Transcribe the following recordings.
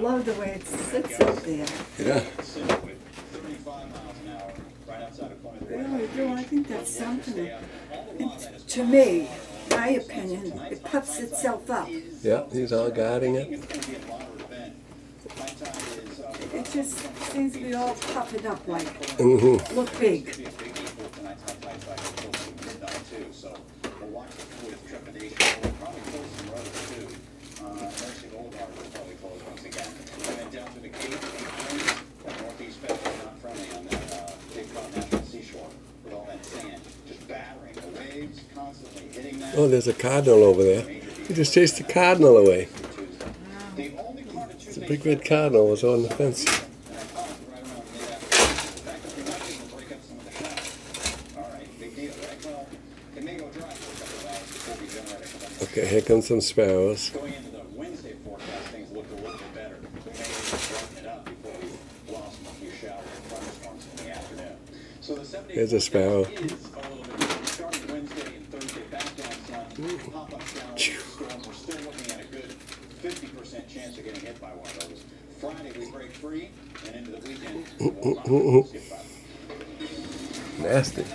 love the way it sits up there. Yeah. Really do. I think that's something. And to me, my opinion, it puffs itself up. Yeah, he's all guarding it. It just seems to be all puffing up like, Mm-hmm. look big. Oh, there's a cardinal over there. He just chased the cardinal away. It's a big red cardinal was on the fence. Okay, here comes some sparrows. Going into the Wednesday forecast, things look a little bit better. We may brighten it up before we lost a few showers and thunderstorms in the afternoon. So the 7-day Here's a sparrow. is a little bit starting Wednesday and Thursday, back down sun, pop-up showers, storm. We're still looking at a good 50% chance of getting hit by one of those. Friday we break free, and into the weekend we'll not skip by. Nasty.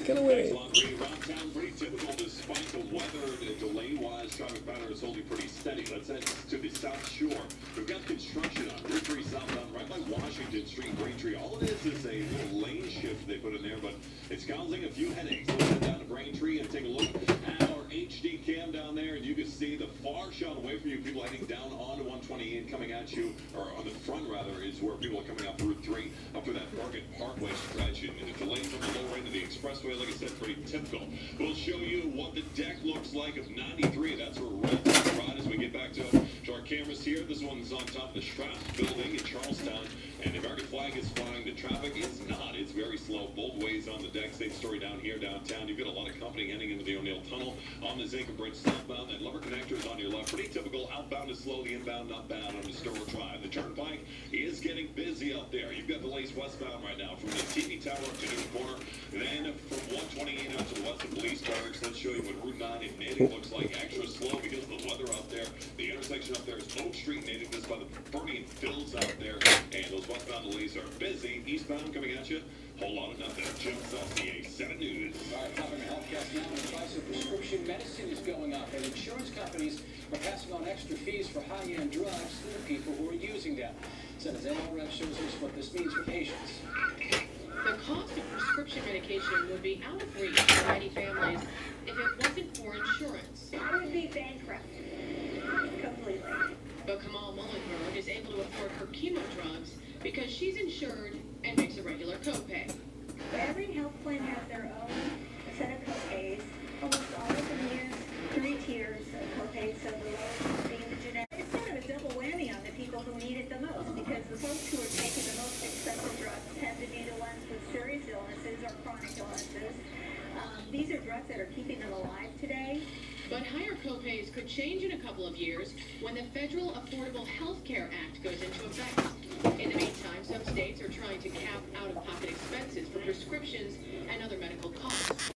Get away. Pretty typical despite the weather. Delay-wise, traffic pattern is holding pretty steady. Let's head to the South Shore. We've got construction on Route 3 southbound right by Washington Street, Braintree. All it is a little lane shift they put in there, but it's causing a few headaches. Let's head down to Braintree and take a look at our HD cam down there, and you can see the far shot away from you. People heading down onto 128 coming at you, or on the front rather, is where people are coming up Route 3 up to that Market Parkway stretch, and the delays from the lower end of the expressway, like I said, pretty typical. We'll show you what the deck looks like of 93. That's where we're right as we get back to our cameras here. This one's on top of the Straft building in Charlestown, and the American flag is flying. The traffic is not. It's very slow both ways on the deck. Same story down here downtown. You've got a lot of company heading into the O'Neill Tunnel on the Zinca Bridge southbound. That Lover Connector is on your left. Pretty typical. Outbound is slow. The inbound not bad on the Stowell Drive. The Turnpike is getting busy out there. You've got delays westbound right now from the TV Tower up to Newton Corner. Then from 128 out to the west of Police Barracks. Let's show you what Route 9 in Natick looks like. Extra slow because of the weather out there. The intersection up there is Oak Street, Natick. This by the Permian Fields out there. And those westbound delays are busy. Eastbound coming at you. Whole lot of nothing. Jim Celsius, 7 News. All right, covering the healthcare now, the price of prescription medicine is going up, and insurance companies are passing on extra fees for high-end drugs to the people who are using them. Senator NRF shows us what this means for patients. The cost of prescription medication would be out of reach for many families if it wasn't for insurance. I would be bankrupt. Completely. But Kamal Mullenberg is able to afford her chemo drugs because she's insured and makes a regular copay. Every health plan has their own set of copays. Almost all of them use 3 tiers of copays, so the lowest being the genetic. It's sort of a double whammy on the people who need it the most, because the folks who are taking the most expensive drugs tend to be the ones with serious illnesses or chronic illnesses. These are drugs that are keeping them alive today. But higher copays could change in a couple of years when the Federal Affordable Health Care Act goes into effect. In the meantime, some states are trying to cap out-of-pocket expenses for prescriptions and other medical costs.